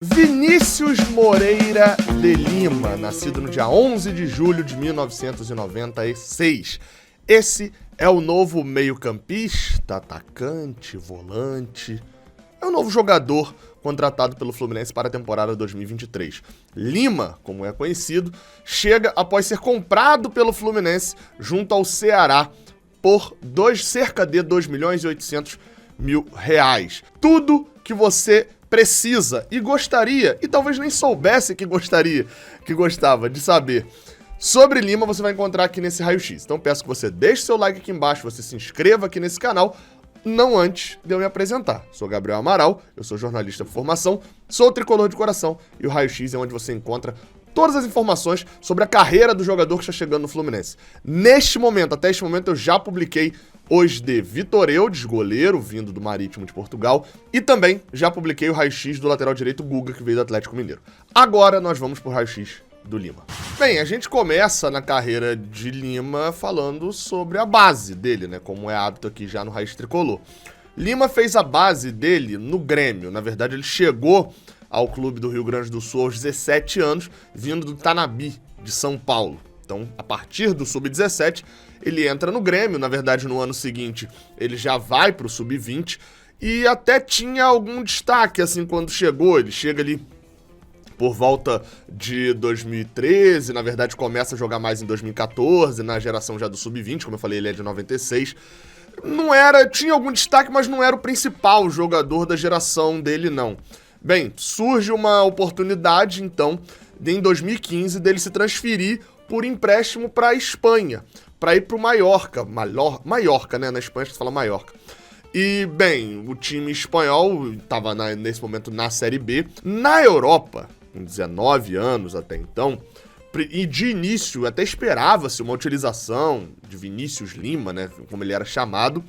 Vinícius Moreira de Lima, nascido no dia 11 de julho de 1996. Esse é o novo meio-campista, atacante, volante. É o novo jogador contratado pelo Fluminense para a temporada 2023. Lima, como é conhecido, chega após ser comprado pelo Fluminense junto ao Ceará por cerca de R$2.800.000. Tudo que você precisa e gostaria, e talvez nem soubesse que gostava de saber sobre Lima, você vai encontrar aqui nesse raio-x. Então peço que você deixe seu like aqui embaixo, você se inscreva aqui nesse canal, não antes de eu me apresentar. Sou Gabriel Amaral, eu sou jornalista por formação, sou tricolor de coração, e o raio-x é onde você encontra todas as informações sobre a carreira do jogador que está chegando no Fluminense. Até este momento, eu já publiquei os de Vitor Eudes, goleiro, vindo do Marítimo de Portugal, e também já publiquei o raio-x do lateral direito Guga, que veio do Atlético Mineiro. Agora nós vamos pro raio-x do Lima. Bem, a gente começa na carreira de Lima falando sobre a base dele, né, como é hábito aqui já no Raiz Tricolor. Lima fez a base dele no Grêmio, na verdade ele chegou ao clube do Rio Grande do Sul aos 17 anos, vindo do Tanabi, de São Paulo. Então, a partir do Sub-17, ele entra no Grêmio, na verdade no ano seguinte ele já vai pro Sub-20 e até tinha algum destaque, assim, quando chegou. Ele chega ali por volta de 2013, na verdade começa a jogar mais em 2014, na geração já do Sub-20, como eu falei, ele é de 96. Tinha algum destaque, mas não era o principal jogador da geração dele, não. Bem, surge uma oportunidade, então, em 2015, dele se transferir por empréstimo para a Espanha, para ir para o Mallorca. Mallorca, né? Na Espanha se fala Mallorca. E, bem, o time espanhol estava nesse momento na Série B. Na Europa, com 19 anos até então, e de início até esperava-se uma utilização de Vinícius Lima, né? Como ele era chamado.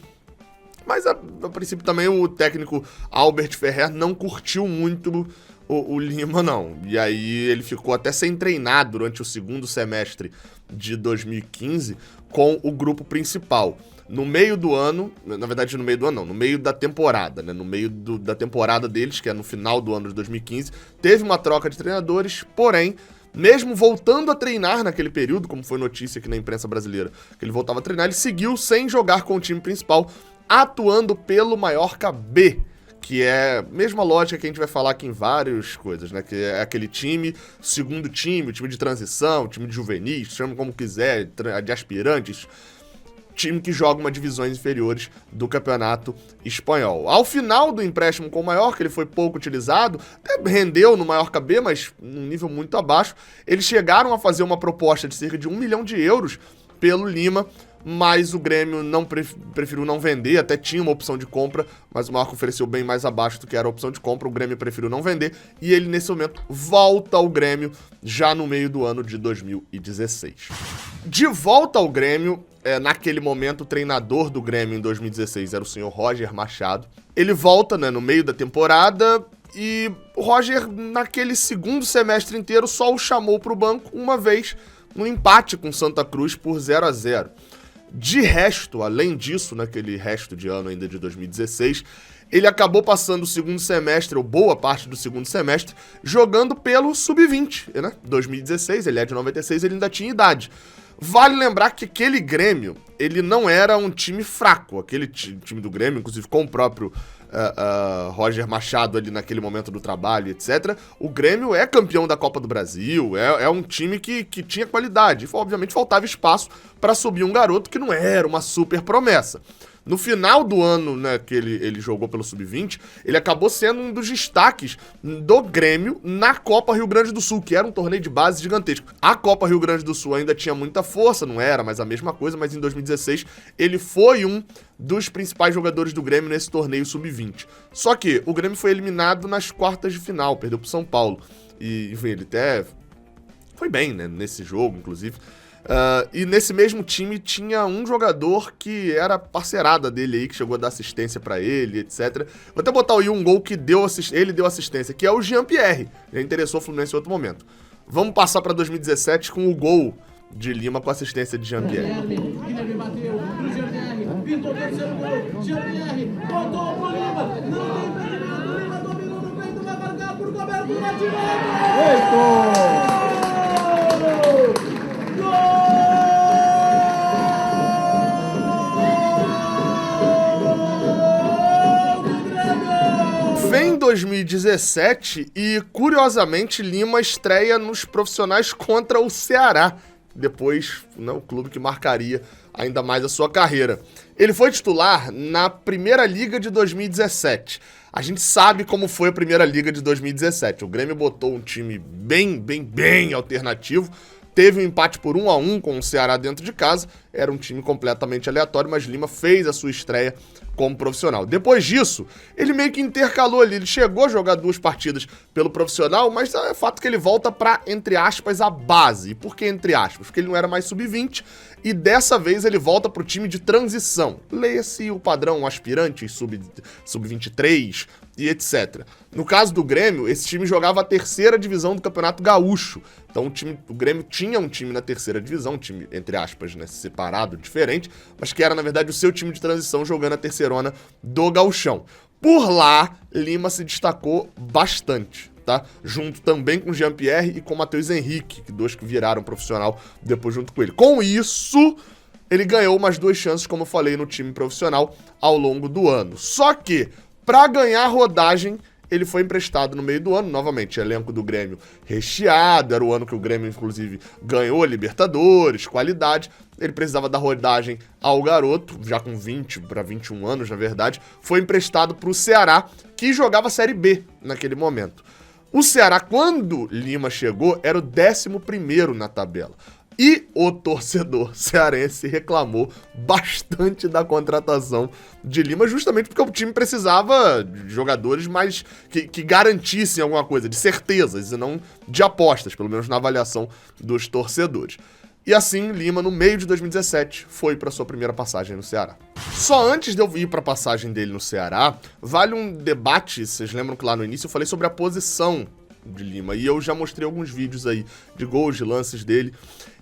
Mas, a princípio, também o técnico Albert Ferrer não curtiu muito o Lima, não. E aí ele ficou até sem treinar durante o segundo semestre de 2015 com o grupo principal. No meio do ano, na verdade no meio do ano não, no meio da temporada, né? No meio da temporada deles, que é no final do ano de 2015, teve uma troca de treinadores, porém, mesmo voltando a treinar naquele período, como foi notícia aqui na imprensa brasileira, que ele voltava a treinar, ele seguiu sem jogar com o time principal, atuando pelo Mallorca B, que é a mesma lógica que a gente vai falar aqui em várias coisas, né? Que é aquele time, segundo time, o time de transição, o time de juvenis, chama como quiser, de aspirantes, time que joga uma divisões inferiores do campeonato espanhol. Ao final do empréstimo com o Mallorca, ele foi pouco utilizado, até rendeu no Mallorca B, mas num nível muito abaixo. Eles chegaram a fazer uma proposta de cerca de €1 milhão pelo Lima, mas o Grêmio preferiu não vender, até tinha uma opção de compra, mas o Mallorca ofereceu bem mais abaixo do que era a opção de compra, o Grêmio preferiu não vender, e ele nesse momento volta ao Grêmio já no meio do ano de 2016. De volta ao Grêmio, naquele momento o treinador do Grêmio em 2016 era o senhor Roger Machado. Ele volta, né, no meio da temporada, e o Roger naquele segundo semestre inteiro só o chamou para o banco uma vez, no empate com Santa Cruz por 0-0. De resto, além disso, naquele resto de ano ainda de 2016, ele acabou passando o segundo semestre, ou boa parte do segundo semestre, jogando pelo Sub-20, né? 2016, ele é de 96, ele ainda tinha idade. Vale lembrar que aquele Grêmio, ele não era um time fraco. Aquele time do Grêmio, inclusive com o próprio Roger Machado ali naquele momento do trabalho, etc. O Grêmio é campeão da Copa do Brasil, é um time que tinha qualidade. E, obviamente, faltava espaço para subir um garoto que não era uma super promessa. No final do ano, né, que ele jogou pelo Sub-20, ele acabou sendo um dos destaques do Grêmio na Copa Rio Grande do Sul, que era um torneio de base gigantesco. A Copa Rio Grande do Sul ainda tinha muita força, não era mais a mesma coisa, mas em 2016 ele foi um dos principais jogadores do Grêmio nesse torneio Sub-20. Só que o Grêmio foi eliminado nas quartas de final, perdeu pro São Paulo. E, enfim, ele até foi bem, né, nesse jogo, inclusive. E nesse mesmo time tinha um jogador que era parceirada dele aí, que chegou a dar assistência pra ele, etc. Vou até botar aí um gol que ele deu assistência, que é o Jean-Pierre. Já interessou o Fluminense em outro momento. Vamos passar pra 2017 com o gol de Lima com assistência de Jean-Pierre. Guilherme bateu, Jean-Pierre, pintou o terceiro gol, Jean-Pierre, botou pro Lima, não tem impedimento, Lima dominou no peito, vai marcar por cobertura. Vem 2017 e, curiosamente, Lima estreia nos profissionais contra o Ceará. Depois, né, o clube que marcaria ainda mais a sua carreira. Ele foi titular na Primeira Liga de 2017. A gente sabe como foi a Primeira Liga de 2017. O Grêmio botou um time bem alternativo. Teve um empate por 1-1 com o Ceará dentro de casa. Era um time completamente aleatório, mas Lima fez a sua estreia como profissional. Depois disso, ele meio que intercalou ali. Ele chegou a jogar 2 partidas pelo profissional, mas é fato que ele volta pra, entre aspas, a base. E por que entre aspas? Porque ele não era mais sub-20 e dessa vez ele volta pro time de transição. Leia-se o padrão aspirante, sub-23 e etc. No caso do Grêmio, esse time jogava a 3ª divisão do Campeonato Gaúcho. Então o Grêmio tinha um time na 3ª divisão, um time, entre aspas, né, separado, diferente, mas que era, na verdade, o seu time de transição jogando a terceirona do Gauchão. Por lá, Lima se destacou bastante, tá? Junto também com Jean-Pierre e com Matheus Henrique, dois que viraram profissional depois junto com ele. Com isso, ele ganhou umas 2 chances, como eu falei, no time profissional ao longo do ano. Só que, para ganhar rodagem, ele foi emprestado no meio do ano, novamente, elenco do Grêmio recheado, era o ano que o Grêmio, inclusive, ganhou a Libertadores, qualidade. Ele precisava dar rodagem ao garoto, já com 20 para 21 anos, na verdade. Foi emprestado para o Ceará, que jogava a Série B naquele momento. O Ceará, quando Lima chegou, era o 11º na tabela. E o torcedor cearense reclamou bastante da contratação de Lima, justamente porque o time precisava de jogadores mais que garantissem alguma coisa, de certezas e não de apostas, pelo menos na avaliação dos torcedores. E assim, Lima, no meio de 2017, foi para sua primeira passagem no Ceará. Só antes de eu ir para a passagem dele no Ceará, vale um debate, vocês lembram que lá no início eu falei sobre a posição de Lima, e eu já mostrei alguns vídeos aí de gols, de lances dele.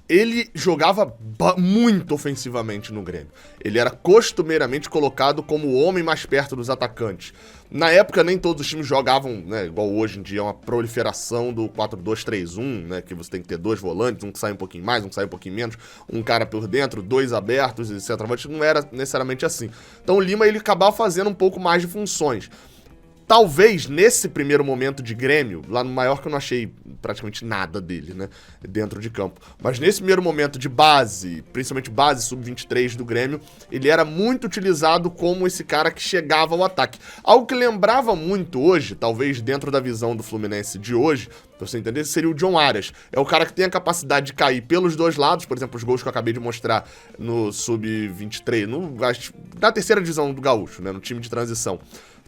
Ele jogava muito ofensivamente no Grêmio. Ele era costumeiramente colocado como o homem mais perto dos atacantes. Na época, nem todos os times jogavam, né, igual hoje em dia, uma proliferação do 4-2-3-1, né, que você tem que ter 2 volantes, um que sai um pouquinho mais, um que sai um pouquinho menos, um cara por dentro, 2 abertos e centroavante. Não era necessariamente assim. Então o Lima, ele acabava fazendo um pouco mais de funções. Talvez, nesse primeiro momento de Grêmio, lá no Mallorca eu não achei praticamente nada dele, né, dentro de campo. Mas nesse primeiro momento de base, principalmente base sub-23 do Grêmio, ele era muito utilizado como esse cara que chegava ao ataque. Algo que lembrava muito hoje, talvez dentro da visão do Fluminense de hoje, pra você entender, seria o John Arias. É o cara que tem a capacidade de cair pelos 2 lados, por exemplo, os gols que eu acabei de mostrar no sub-23, na 3ª divisão do Gaúcho, né, no time de transição.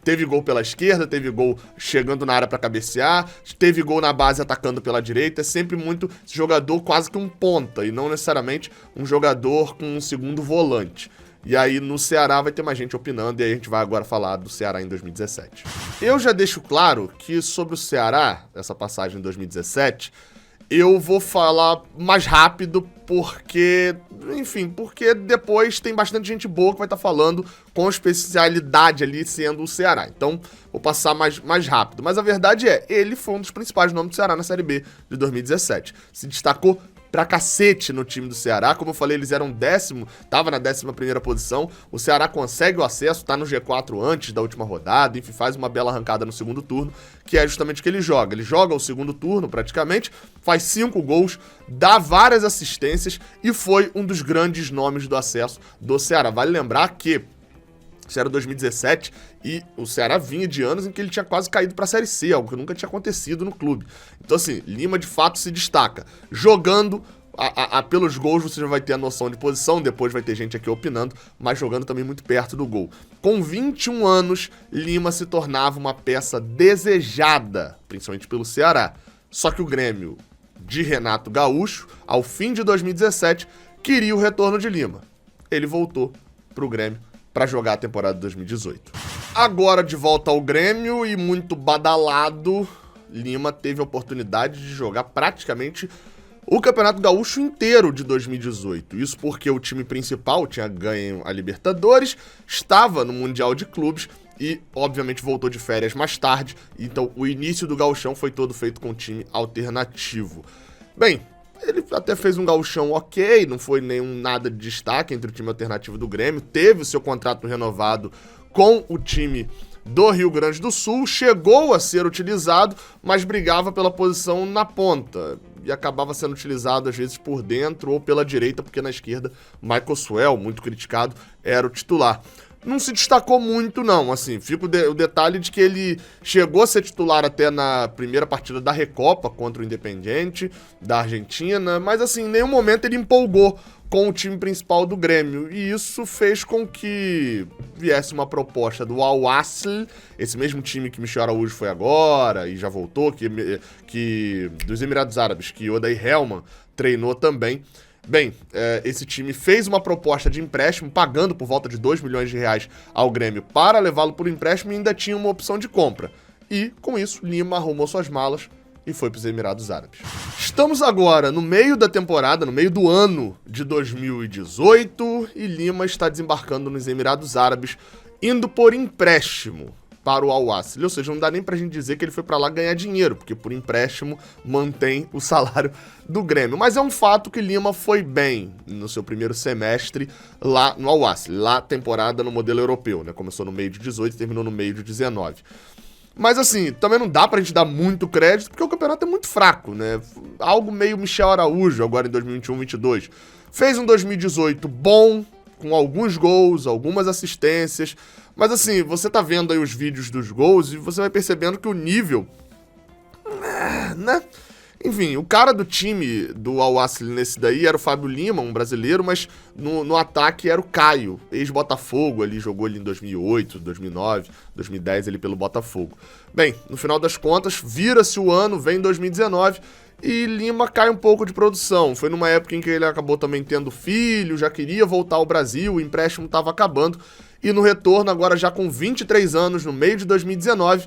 Teve gol pela esquerda, teve gol chegando na área pra cabecear, teve gol na base atacando pela direita. É sempre muito jogador quase que um ponta e não necessariamente um jogador com um segundo volante. E aí no Ceará vai ter mais gente opinando e aí a gente vai agora falar do Ceará em 2017. Eu já deixo claro que sobre o Ceará, essa passagem em 2017, eu vou falar mais rápido porque, enfim, porque depois tem bastante gente boa que vai estar falando com especialidade ali sendo o Ceará. Então, vou passar mais rápido. Mas a verdade é, ele foi um dos principais nomes do Ceará na Série B de 2017. Se destacou pra cacete no time do Ceará. Como eu falei, eles eram tava na 11ª posição. O Ceará consegue o acesso, tá no G4 antes da última rodada, enfim, faz uma bela arrancada no segundo turno, que é justamente o que ele joga. Ele joga o segundo turno, praticamente, faz 5 gols, dá várias assistências e foi um dos grandes nomes do acesso do Ceará. Vale lembrar que isso era 2017 e o Ceará vinha de anos em que ele tinha quase caído para a Série C, algo que nunca tinha acontecido no clube. Então assim, Lima de fato se destaca. Jogando, pelos gols você já vai ter a noção de posição, depois vai ter gente aqui opinando, mas jogando também muito perto do gol. Com 21 anos, Lima se tornava uma peça desejada, principalmente pelo Ceará. Só que o Grêmio de Renato Gaúcho, ao fim de 2017, queria o retorno de Lima. Ele voltou para o Grêmio para jogar a temporada de 2018. Agora de volta ao Grêmio e muito badalado, Lima teve a oportunidade de jogar praticamente o Campeonato Gaúcho inteiro de 2018. Isso porque o time principal tinha ganho a Libertadores, estava no Mundial de Clubes e, obviamente, voltou de férias mais tarde. Então, o início do gauchão foi todo feito com time alternativo. Bem, ele até fez um gauchão ok, não foi nenhum nada de destaque entre o time alternativo do Grêmio, teve o seu contrato renovado com o time do Rio Grande do Sul, chegou a ser utilizado, mas brigava pela posição na ponta e acabava sendo utilizado às vezes por dentro ou pela direita, porque na esquerda Michael Suell, muito criticado, era o titular. Não se destacou muito não, assim, fica o detalhe de que ele chegou a ser titular até na primeira partida da Recopa contra o Independiente da Argentina, mas assim, em nenhum momento ele empolgou com o time principal do Grêmio, e isso fez com que viesse uma proposta do Al-Wasl, esse mesmo time que Michel Araújo foi agora e já voltou, que dos Emirados Árabes, que Odair Hellmann treinou também. Bem, esse time fez uma proposta de empréstimo, pagando por volta de 2 milhões de reais ao Grêmio para levá-lo por empréstimo e ainda tinha uma opção de compra. E, com isso, Lima arrumou suas malas e foi para os Emirados Árabes. Estamos agora no meio da temporada, no meio do ano de 2018, e Lima está desembarcando nos Emirados Árabes, indo por empréstimo para o Al-Wasl. Ou seja, não dá nem pra gente dizer que ele foi pra lá ganhar dinheiro, porque por empréstimo mantém o salário do Grêmio. Mas é um fato que Lima foi bem no seu primeiro semestre lá no Al-Wasl, lá temporada no modelo europeu, né? Começou no meio de 18 e terminou no meio de 19. Mas assim, também não dá pra gente dar muito crédito, porque o campeonato é muito fraco, né? Algo meio Michel Araújo agora em 2021-22. Fez um 2018 bom, com alguns gols, algumas assistências, mas assim, você tá vendo aí os vídeos dos gols e você vai percebendo que o nível, né? Enfim, o cara do time do Al-Wasl nesse daí era o Fábio Lima, um brasileiro, mas no ataque era o Caio, ex-Botafogo, ali jogou ali em 2008, 2009, 2010 ali pelo Botafogo. Bem, no final das contas, vira-se o ano, vem 2019 e Lima cai um pouco de produção. Foi numa época em que ele acabou também tendo filho, já queria voltar ao Brasil, o empréstimo estava acabando. E no retorno, agora já com 23 anos, no meio de 2019,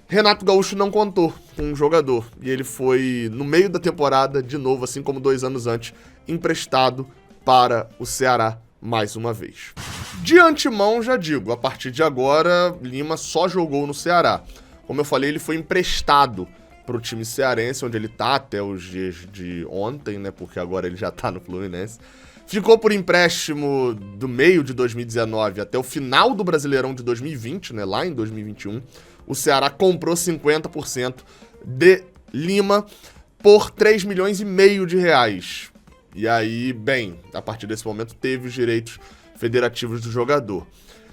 Renato Gaúcho não contou com um jogador. E ele foi, no meio da temporada, de novo, assim como 2 anos antes, emprestado para o Ceará mais uma vez. De antemão, já digo, a partir de agora, Lima só jogou no Ceará. Como eu falei, ele foi emprestado para o time cearense, onde ele tá até os dias de ontem, né? Porque agora ele já tá no Fluminense. Ficou por empréstimo do meio de 2019 até o final do Brasileirão de 2020, né? Lá em 2021. O Ceará comprou 50% de Lima por 3 milhões e meio de reais. E aí, bem, a partir desse momento teve os direitos federativos do jogador.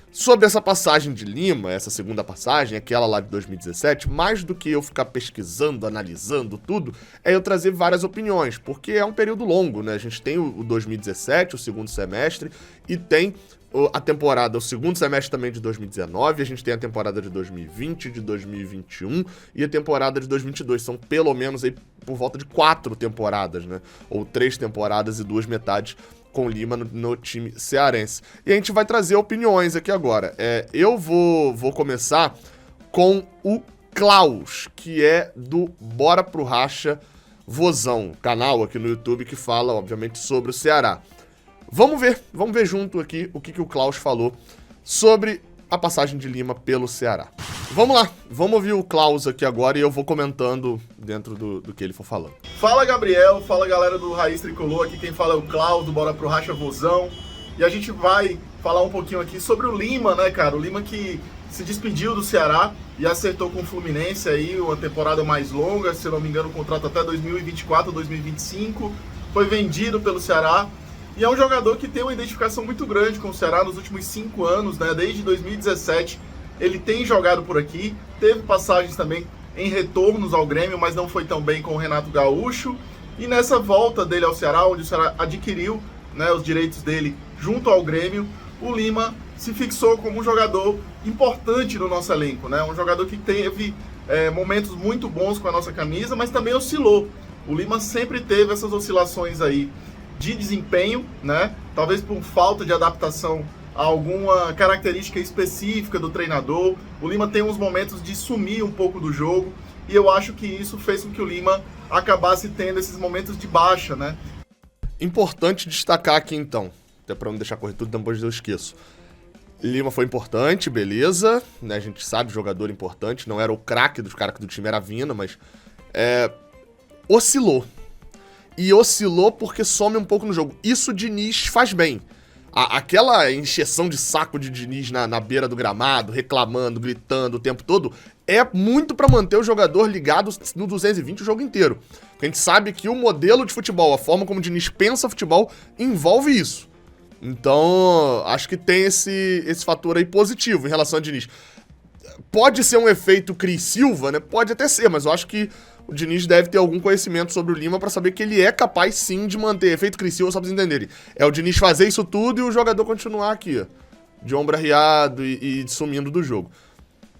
Sobre essa passagem de Lima, essa segunda passagem, aquela lá de 2017, mais do que eu ficar pesquisando, analisando tudo, é eu trazer várias opiniões, porque é um período longo, né? A gente tem o 2017, o segundo semestre, e tem a temporada, o segundo semestre também de 2019, a gente tem a temporada de 2020, de 2021 e a temporada de 2022. São pelo menos aí por volta de 4 temporadas, né? Ou 3 temporadas e 2 metades com Lima no time cearense. E a gente vai trazer opiniões aqui agora. Eu vou começar com o Klaus, que é do Bora Pro Racha Vozão, canal aqui no YouTube que fala, obviamente, sobre o Ceará. Vamos ver junto aqui o que o Klaus falou sobre a passagem de Lima pelo Ceará. Vamos lá, vamos ouvir o Klaus aqui agora e eu vou comentando dentro do que ele for falando. Fala Gabriel, fala galera do Raiz Tricolor, aqui quem fala é o Klaus, do Bora Pro Racha Vozão. E a gente vai falar um pouquinho aqui sobre o Lima, né, cara? O Lima que se despediu do Ceará e acertou com o Fluminense aí uma temporada mais longa, se não me engano, o contrato até 2024, 2025. Foi vendido pelo Ceará. E é um jogador que tem uma identificação muito grande com o Ceará nos últimos 5 anos, né? Desde 2017 ele tem jogado por aqui, teve passagens também em retornos ao Grêmio, mas não foi tão bem com o Renato Gaúcho. E nessa volta dele ao Ceará, onde o Ceará adquiriu, né, os direitos dele junto ao Grêmio, o Lima se fixou como um jogador importante no nosso elenco, né? Um jogador que teve momentos muito bons com a nossa camisa, mas também oscilou. O Lima sempre teve essas oscilações aí de desempenho, né? Talvez por falta de adaptação a alguma característica específica do treinador. O Lima tem uns momentos de sumir um pouco do jogo e eu acho que isso fez com que o Lima acabasse tendo esses momentos de baixa, né? Importante destacar aqui então, até para não deixar correr tudo, depois eu esqueço. Lima foi importante, beleza, né? A gente sabe, jogador importante, não era o craque dos caras do time, era a Vina, mas oscilou. E oscilou porque some um pouco no jogo. Isso o Diniz faz bem. Aquela encheção de saco de Diniz na beira do gramado, reclamando, gritando o tempo todo, é muito pra manter o jogador ligado no 220 o jogo inteiro. Porque a gente sabe que o modelo de futebol, a forma como o Diniz pensa futebol, envolve isso. Então, acho que tem esse fator aí positivo em relação a Diniz. Pode ser um efeito Cris Silva, né? Pode até ser, mas eu acho que o Diniz deve ter algum conhecimento sobre o Lima pra saber que ele é capaz sim de manter. Efeito Cris Silva, só pra vocês entenderem. É o Diniz fazer isso tudo e o jogador continuar aqui, ó, de ombro arriado e sumindo do jogo.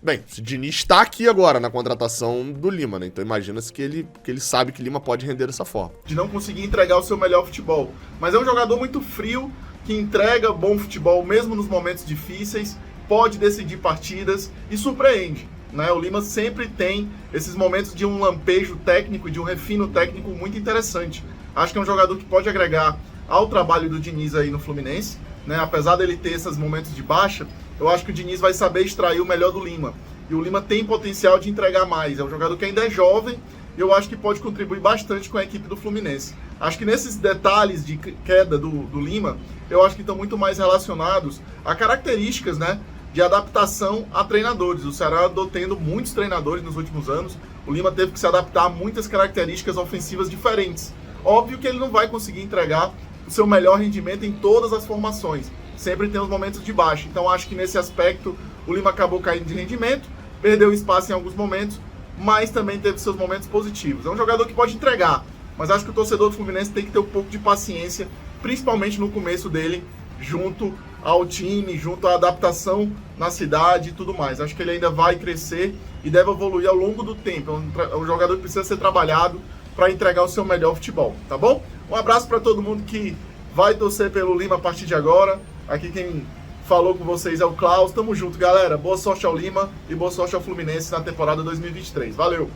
Bem, o Diniz tá aqui agora na contratação do Lima, né? Então imagina-se que ele sabe que Lima pode render dessa forma. De não conseguir entregar o seu melhor futebol. Mas é um jogador muito frio, que entrega bom futebol mesmo nos momentos difíceis, pode decidir partidas e surpreende, né? O Lima sempre tem esses momentos de um lampejo técnico, de um refino técnico muito interessante. Acho que é um jogador que pode agregar ao trabalho do Diniz aí no Fluminense, né? Apesar dele ter esses momentos de baixa, eu acho que o Diniz vai saber extrair o melhor do Lima. E o Lima tem potencial de entregar mais. É um jogador que ainda é jovem e eu acho que pode contribuir bastante com a equipe do Fluminense. Acho que nesses detalhes de queda do Lima, eu acho que estão muito mais relacionados a características, né, de adaptação a treinadores. O Ceará andou tendo muitos treinadores nos últimos anos. O Lima teve que se adaptar a muitas características ofensivas diferentes. Óbvio que ele não vai conseguir entregar o seu melhor rendimento em todas as formações. Sempre tem os momentos de baixo. Então acho que nesse aspecto o Lima acabou caindo de rendimento, perdeu espaço em alguns momentos, mas também teve seus momentos positivos. É um jogador que pode entregar, mas acho que o torcedor do Fluminense tem que ter um pouco de paciência, principalmente no começo dele, junto ao time, junto à adaptação na cidade e tudo mais. Acho que ele ainda vai crescer e deve evoluir ao longo do tempo. É um jogador que precisa ser trabalhado para entregar o seu melhor futebol, tá bom? Um abraço para todo mundo que vai torcer pelo Lima a partir de agora. Aqui quem falou com vocês é o Klaus. Tamo junto, galera. Boa sorte ao Lima e boa sorte ao Fluminense na temporada 2023. Valeu!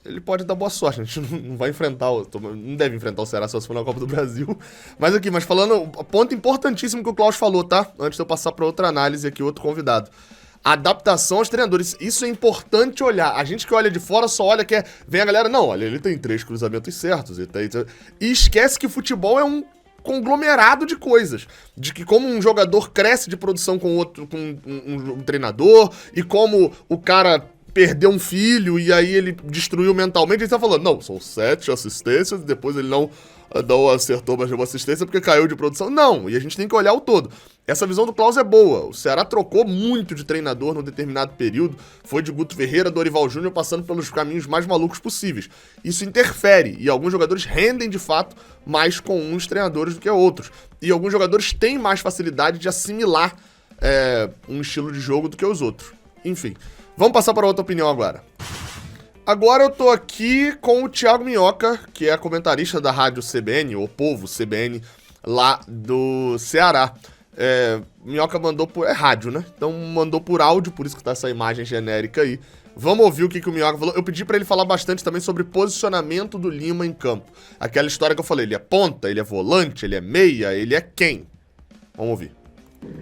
Ele pode dar boa sorte, a gente não vai enfrentar, não deve enfrentar o Ceará só se for na Copa do Brasil. Mas falando, ponto importantíssimo que o Klaus falou, tá? Antes de eu passar para outra análise aqui, outro convidado. Adaptação aos treinadores, isso é importante olhar. A gente que olha de fora só olha que vem a galera, não, olha, ele tem 3 cruzamentos certos, e esquece que futebol é um conglomerado de coisas, de que como um jogador cresce de produção com outro, com um treinador, e como o cara perdeu um filho e aí ele destruiu mentalmente, ele tá falando, não, são 7 assistências, depois ele não acertou mais uma assistência porque caiu de produção. Não, e a gente tem que olhar o todo. Essa visão do Klaus é boa. O Ceará trocou muito de treinador num determinado período, foi de Guto Ferreira, Dorival Júnior, passando pelos caminhos mais malucos possíveis. Isso interfere, e alguns jogadores rendem de fato mais com uns treinadores do que outros. E alguns jogadores têm mais facilidade de assimilar um estilo de jogo do que os outros. Enfim, vamos passar para outra opinião agora. Agora eu tô aqui com o Thiago Minhoca, que é comentarista da rádio CBN, ou Povo CBN, lá do Ceará. Minhoca mandou por... É rádio, né? Então mandou por áudio, por isso que tá essa imagem genérica aí. Vamos ouvir o que o Minhoca falou. Eu pedi pra ele falar bastante também sobre posicionamento do Lima em campo. Aquela história que eu falei, ele é ponta, ele é volante, ele é meia, ele é quem? Vamos ouvir.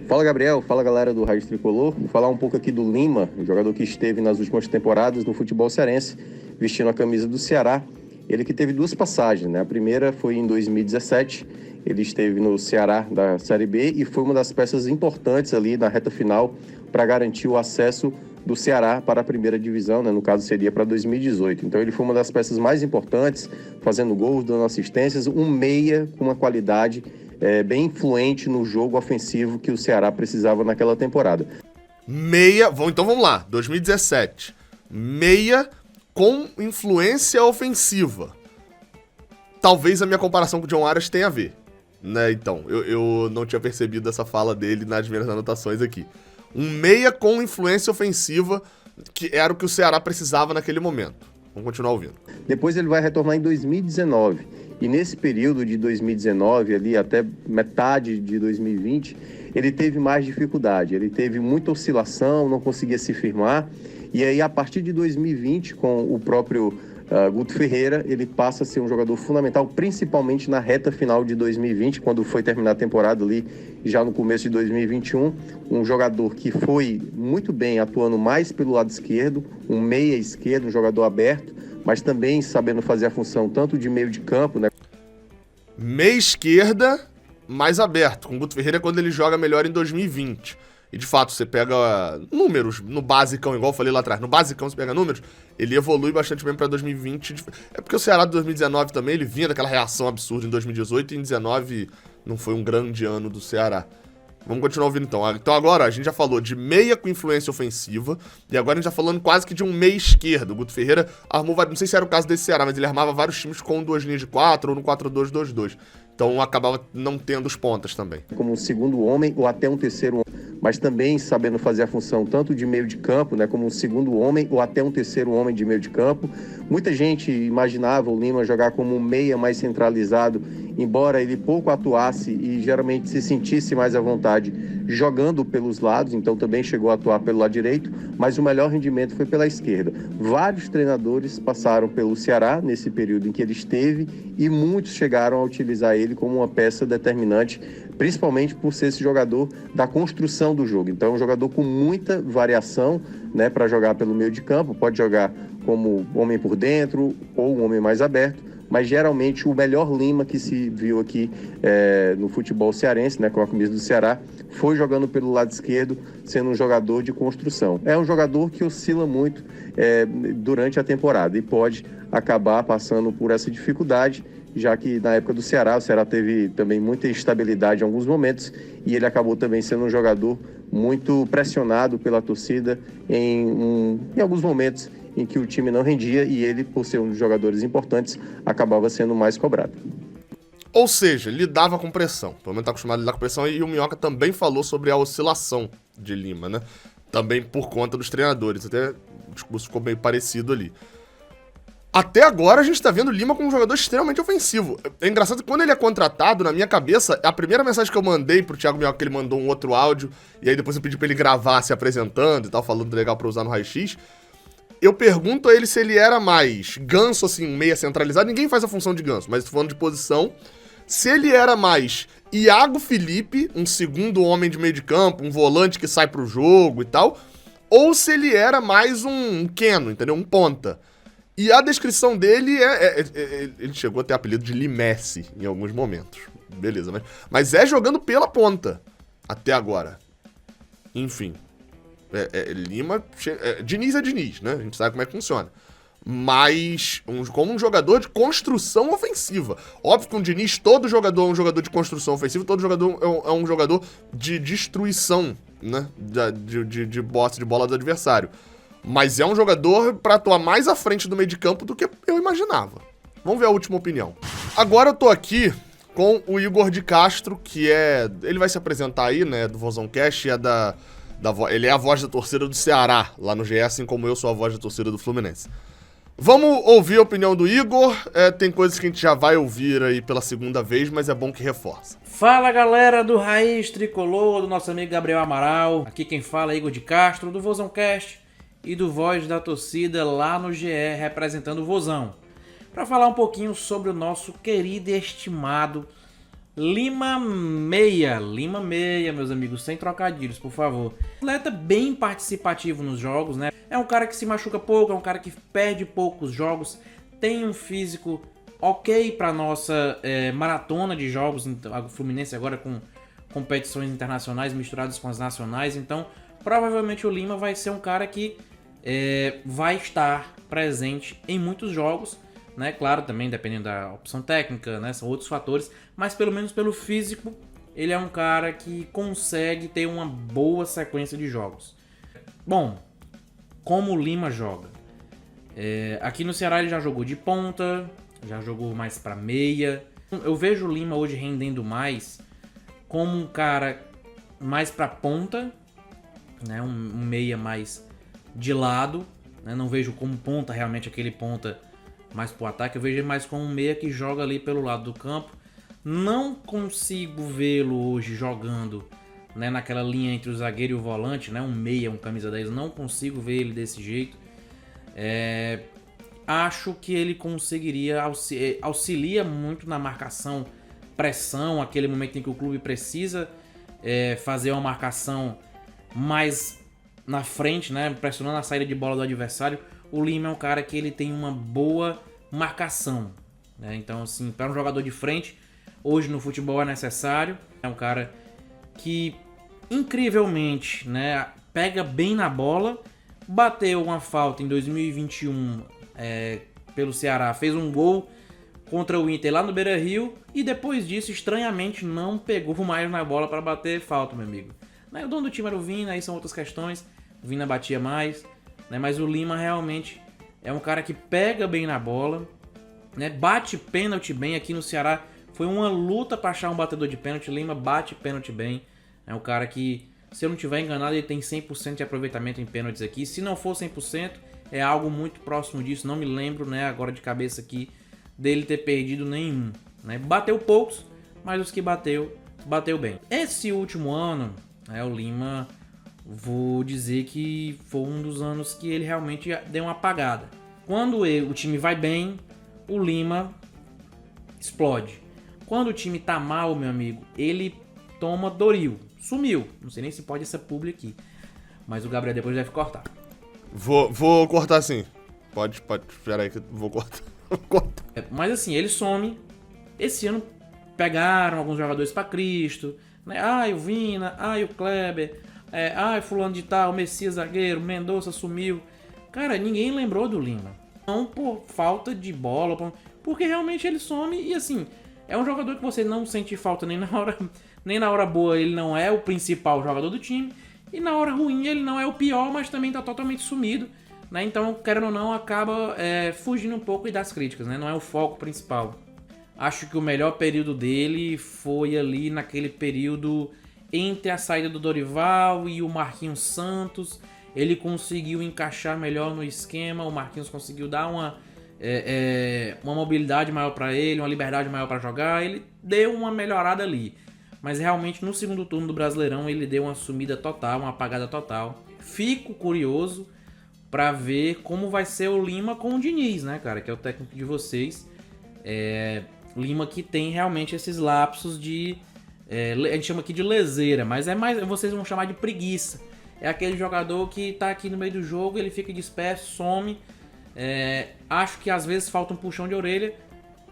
Fala, Gabriel, fala, galera do Raiz Tricolor. Vou falar um pouco aqui do Lima, um jogador que esteve nas últimas temporadas no futebol cearense, vestindo a camisa do Ceará. Ele que teve 2 passagens, né? A primeira foi em 2017, ele esteve no Ceará da Série B e foi uma das peças importantes ali na reta final para garantir o acesso do Ceará para a primeira divisão, né? No caso seria para 2018. Então ele foi uma das peças mais importantes, fazendo gols, dando assistências, um meia com uma qualidade bem influente no jogo ofensivo que o Ceará precisava naquela temporada. Meia, então vamos lá, 2017, meia com influência ofensiva. Talvez a minha comparação com o John Arias tenha a ver, né? Então, eu não tinha percebido essa fala dele nas minhas anotações aqui. Um meia com influência ofensiva, que era o que o Ceará precisava naquele momento. Vamos continuar ouvindo. Depois ele vai retornar em 2019. E nesse período de 2019, ali até metade de 2020, ele teve mais dificuldade. Ele teve muita oscilação, não conseguia se firmar. E aí, a partir de 2020, com o próprio Guto Ferreira, ele passa a ser um jogador fundamental, principalmente na reta final de 2020, quando foi terminar a temporada ali, já no começo de 2021, um jogador que foi muito bem atuando mais pelo lado esquerdo, um meia esquerdo, um jogador aberto, mas também sabendo fazer a função tanto de meio de campo, né? Meia esquerda, mais aberto. Com o Guto Ferreira é quando ele joga melhor em 2020. E de fato, você pega números no basicão, igual eu falei lá atrás. No basicão você pega números, ele evolui bastante bem pra 2020. É porque o Ceará de 2019 também, ele vinha daquela reação absurda em 2018 e em 2019 não foi um grande ano do Ceará. Vamos continuar ouvindo então. Então agora a gente já falou de meia com influência ofensiva e agora a gente tá falando quase que de um meia esquerdo. O Guto Ferreira armou, não sei se era o caso desse Ceará, mas ele armava vários times com 2 linhas de 4 ou no 4-2-2-2. Então acabava não tendo os pontas também. Como um segundo homem ou até um terceiro homem, mas também sabendo fazer a função tanto de meio de campo, né, como um segundo homem ou até um terceiro homem de meio de campo. Muita gente imaginava o Lima jogar como um meia mais centralizado, embora ele pouco atuasse e geralmente se sentisse mais à vontade jogando pelos lados, então também chegou a atuar pelo lado direito, mas o melhor rendimento foi pela esquerda. Vários treinadores passaram pelo Ceará nesse período em que ele esteve e muitos chegaram a utilizar ele como uma peça determinante, principalmente por ser esse jogador da construção do jogo. Então é um jogador com muita variação, né, para jogar pelo meio de campo, pode jogar como homem por dentro ou um homem mais aberto, mas geralmente o melhor Lima que se viu aqui no futebol cearense, né, com a camisa do Ceará, foi jogando pelo lado esquerdo, sendo um jogador de construção. É um jogador que oscila muito durante a temporada e pode acabar passando por essa dificuldade, já que na época do Ceará, o Ceará teve também muita instabilidade em alguns momentos e ele acabou também sendo um jogador muito pressionado pela torcida em alguns momentos em que o time não rendia e ele, por ser um dos jogadores importantes, acabava sendo mais cobrado. Ou seja, lidava com pressão. Pelo menos tá acostumado a lidar com pressão. E o Minhoca também falou sobre a oscilação de Lima, né? Também por conta dos treinadores. Até o discurso ficou meio parecido ali. Até agora a gente tá vendo o Lima como um jogador extremamente ofensivo. É engraçado que quando ele é contratado, na minha cabeça, a primeira mensagem que eu mandei pro Thiago Minhoca, que ele mandou um outro áudio, e aí depois eu pedi pra ele gravar se apresentando e tal, falando legal pra usar no raio-x. Eu pergunto a ele se ele era mais ganso, assim, meia centralizado. Ninguém faz a função de ganso, mas tô falando de posição. Se ele era mais Iago Felipe, um segundo homem de meio de campo, um volante que sai pro jogo e tal, ou se ele era mais um Keno, entendeu? Um ponta. E a descrição dele ele chegou a ter apelido de Limessi em alguns momentos. Beleza, mas é jogando pela ponta. Até agora. Enfim. Lima... Diniz é Diniz, né? A gente sabe como é que funciona. Mas como um jogador de construção ofensiva. Óbvio que um Diniz, todo jogador é um jogador de construção ofensiva, todo jogador é um jogador de destruição, né? De posse de bola do adversário. Mas é um jogador pra atuar mais à frente do meio de campo do que eu imaginava. Vamos ver a última opinião. Agora eu tô aqui com o Igor de Castro, que ele vai se apresentar aí, né, do Vozão Cast, ele é a voz da torcida do Ceará, lá no GE, assim como eu sou a voz da torcida do Fluminense. Vamos ouvir a opinião do Igor. Tem coisas que a gente já vai ouvir aí pela segunda vez, mas é bom que reforça. Fala, galera do Raiz Tricolor, do nosso amigo Gabriel Amaral. Aqui quem fala é Igor de Castro, do Vozão Cast e do Voz da Torcida lá no GE, representando o Vozão. Para falar um pouquinho sobre o nosso querido e estimado Lima Meia, meus amigos, sem trocadilhos, por favor. Atleta bem participativo nos jogos, né? É um cara que se machuca pouco, é um cara que perde poucos jogos, tem um físico ok para nossa maratona de jogos. O Fluminense agora com competições internacionais misturadas com as nacionais, então provavelmente o Lima vai ser um cara que vai estar presente em muitos jogos, né? Claro, também dependendo da opção técnica, né? São outros fatores, mas pelo menos pelo físico, ele é um cara que consegue ter uma boa sequência de jogos. Bom, como o Lima joga? Aqui no Ceará ele já jogou de ponta, já jogou mais para meia. Eu vejo o Lima hoje rendendo mais como um cara mais para ponta, né? Um meia mais de lado, né? Não vejo como ponta realmente aquele ponta mais pro ataque, eu vejo ele mais como um meia que joga ali pelo lado do campo. Não consigo vê-lo hoje jogando, né, naquela linha entre o zagueiro e o volante, né, um meia, um camisa 10, não consigo ver ele desse jeito. acho que ele conseguiria auxilia muito na marcação, pressão, aquele momento em que o clube precisa fazer uma marcação mais na frente, né, pressionando a saída de bola do adversário. O Lima é um cara que ele tem uma boa marcação, né? Então, assim, para um jogador de frente, hoje no futebol é necessário. É um cara que, incrivelmente, né, pega bem na bola, bateu uma falta em 2021 pelo Ceará, fez um gol contra o Inter lá no Beira-Rio e depois disso, estranhamente, não pegou mais na bola para bater falta, meu amigo. O dono do time era o Vina, aí são outras questões. O Vina batia mais, né? Mas o Lima realmente é um cara que pega bem na bola, né? Bate pênalti bem. Aqui no Ceará foi uma luta para achar um batedor de pênalti. Lima bate pênalti bem. É um cara que, se eu não estiver enganado, ele tem 100% de aproveitamento em pênaltis aqui. Se não for 100%, é algo muito próximo disso. Não me lembro, né, agora de cabeça aqui, dele ter perdido nenhum, né? Bateu poucos, mas os que bateu bem. Esse último ano, o Lima, vou dizer que foi um dos anos que ele realmente deu uma apagada. Quando o time vai bem, o Lima explode. Quando o time tá mal, meu amigo, ele toma Doril. Sumiu. Não sei nem se pode essa publi aqui. Mas o Gabriel depois deve cortar. Vou cortar sim. Pode. Espera aí que eu vou cortar. Mas assim, ele some. Esse ano pegaram alguns jogadores pra Cristo, né? O Vina, o Kleber, fulano de tal, Messias zagueiro, Mendonça sumiu. Cara, ninguém lembrou do Lima. Não por falta de bola, porque realmente ele some e assim, é um jogador que você não sente falta nem na hora boa, ele não é o principal jogador do time, e na hora ruim ele não é o pior, mas também tá totalmente sumido, né? Então, querendo ou não, acaba fugindo um pouco das críticas, né? Não é o foco principal. Acho que o melhor período dele foi ali naquele período entre a saída do Dorival e o Marquinhos Santos. Ele conseguiu encaixar melhor no esquema, o Marquinhos conseguiu dar uma mobilidade maior para ele, uma liberdade maior para jogar, ele deu uma melhorada ali. Mas realmente no segundo turno do Brasileirão ele deu uma sumida total, uma apagada total. Fico curioso para ver como vai ser o Lima com o Diniz, né, cara, que é o técnico de vocês. Lima que tem realmente esses lapsos de... a gente chama aqui de leseira, mas vocês vão chamar de preguiça. É aquele jogador que tá aqui no meio do jogo, ele fica disperso, some. Acho que às vezes falta um puxão de orelha,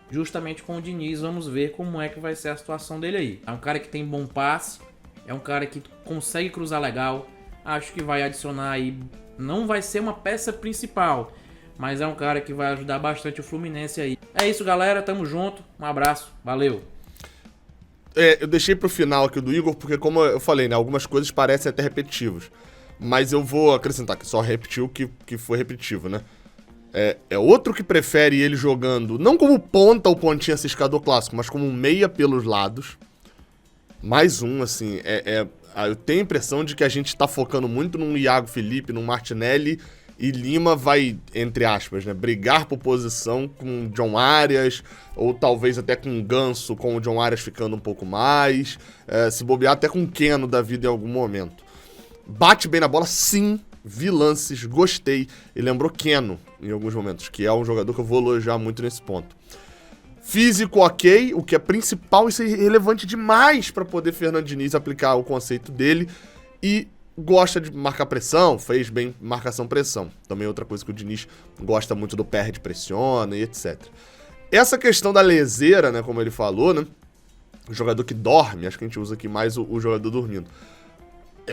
justamente com o Diniz. Vamos ver como é que vai ser a situação dele aí. É um cara que tem bom passe, é um cara que consegue cruzar legal. Acho que vai adicionar aí, não vai ser uma peça principal, mas é um cara que vai ajudar bastante o Fluminense aí. É isso, galera, tamo junto, um abraço, valeu! Eu deixei pro final aqui do Igor, porque como eu falei, né, algumas coisas parecem até repetitivas. Mas eu vou acrescentar que só repetiu o que foi repetitivo, né? É outro que prefere ele jogando, não como ponta ou pontinha ciscador clássico, mas como um meia pelos lados. Mais um, assim, eu tenho a impressão de que a gente tá focando muito num Iago Felipe, num Martinelli, e Lima vai, entre aspas, né, brigar por posição com o John Arias, ou talvez até com o Ganso, com o John Arias ficando um pouco mais, se bobear até com o Keno da vida em algum momento. Bate bem na bola, sim, vi lances, gostei, e lembrou Keno em alguns momentos, que é um jogador que eu vou elogiar muito nesse ponto. Físico ok, o que é principal, isso é relevante demais para poder Fernando Diniz aplicar o conceito dele, e gosta de marcar pressão, fez bem marcação-pressão. Também outra coisa que o Diniz gosta muito do perde, pressiona e etc. Essa questão da leseira, né, como ele falou, né, o jogador que dorme, acho que a gente usa aqui mais o jogador dormindo.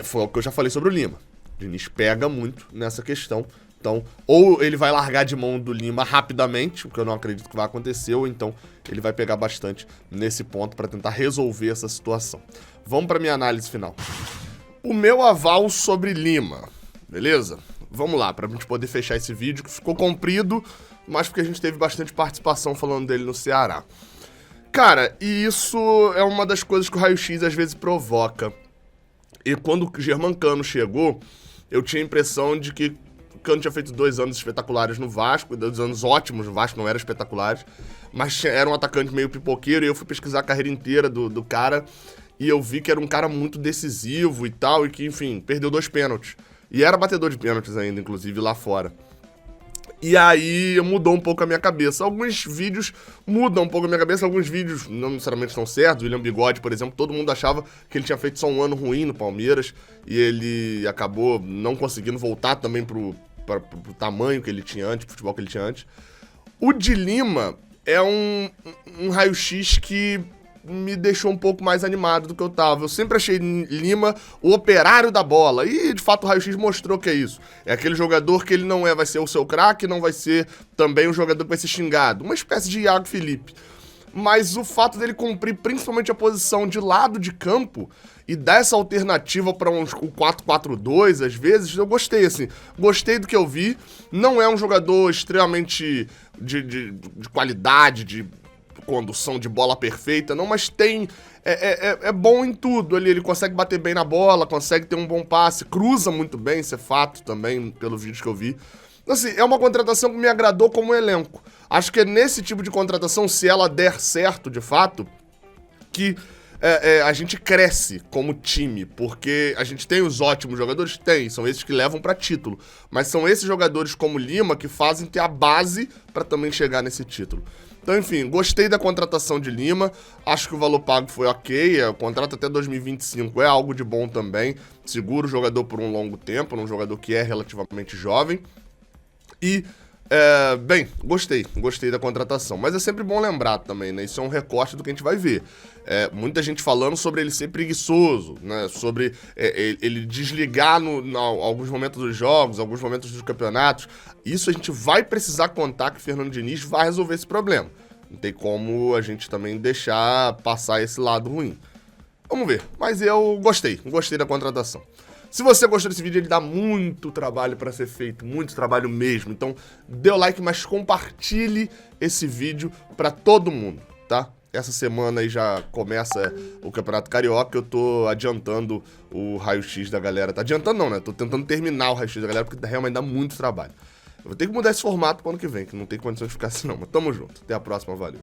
Foi o que eu já falei sobre o Lima. O Diniz pega muito nessa questão. Então, ou ele vai largar de mão do Lima rapidamente, o que eu não acredito que vai acontecer, ou então ele vai pegar bastante nesse ponto para tentar resolver essa situação. Vamos para minha análise final. O meu aval sobre Lima, beleza? Vamos lá, pra gente poder fechar esse vídeo, que ficou comprido, mas porque a gente teve bastante participação falando dele no Ceará. Cara, e isso é uma das coisas que o Raio X às vezes provoca. E quando o Germancano chegou, eu tinha a impressão de que o Cano tinha feito 2 anos espetaculares no Vasco, 2 anos ótimos no Vasco, não eram espetaculares, mas era um atacante meio pipoqueiro, e eu fui pesquisar a carreira inteira do cara, e eu vi que era um cara muito decisivo e tal, e que, enfim, perdeu 2 pênaltis. E era batedor de pênaltis ainda, inclusive, lá fora. E aí mudou um pouco a minha cabeça. Alguns vídeos mudam um pouco a minha cabeça, alguns vídeos não necessariamente estão certos. O William Bigode, por exemplo, todo mundo achava que ele tinha feito só um ano ruim no Palmeiras e ele acabou não conseguindo voltar também pro tamanho que ele tinha antes, pro futebol que ele tinha antes. O de Lima é um raio-x que me deixou um pouco mais animado do que eu tava. Eu sempre achei Lima o operário da bola. E, de fato, o raio-x mostrou que é isso. É aquele jogador que ele não vai ser o seu craque, não vai ser também um jogador que vai ser xingado. Uma espécie de Iago Felipe. Mas o fato dele cumprir principalmente a posição de lado de campo e dar essa alternativa para o 4-4-2, às vezes, eu gostei, assim. Gostei do que eu vi. Não é um jogador extremamente de qualidade, de condução de bola perfeita, não, mas é bom em tudo ali, ele consegue bater bem na bola, consegue ter um bom passe, cruza muito bem, isso é fato também, pelos vídeos que eu vi. Assim, é uma contratação que me agradou como elenco. Acho que é nesse tipo de contratação, se ela der certo de fato, que a gente cresce como time, porque a gente tem os ótimos jogadores? Tem, são esses que levam pra título, mas são esses jogadores como Lima que fazem ter a base pra também chegar nesse título. Então, enfim, gostei da contratação de Lima, acho que o valor pago foi ok, o contrato até 2025 é algo de bom também, segura o jogador por um longo tempo, um jogador que é relativamente jovem, e, bem, gostei da contratação, mas é sempre bom lembrar também, né, isso é um recorte do que a gente vai ver. Muita gente falando sobre ele ser preguiçoso, né, sobre ele desligar alguns momentos dos jogos, alguns momentos dos campeonatos. Isso a gente vai precisar contar que o Fernando Diniz vai resolver esse problema. Não tem como a gente também deixar passar esse lado ruim. Vamos ver, mas eu gostei da contratação. Se você gostou desse vídeo, ele dá muito trabalho pra ser feito, muito trabalho mesmo. Então, dê o like, mas compartilhe esse vídeo pra todo mundo, tá? Essa semana aí já começa o Campeonato Carioca, eu tô adiantando o raio-x da galera. Tá adiantando não, né? Tô tentando terminar o raio-x da galera, porque realmente dá muito trabalho. Eu vou ter que mudar esse formato pro ano que vem, que não tem condição de ficar assim não, mas tamo junto. Até a próxima, valeu.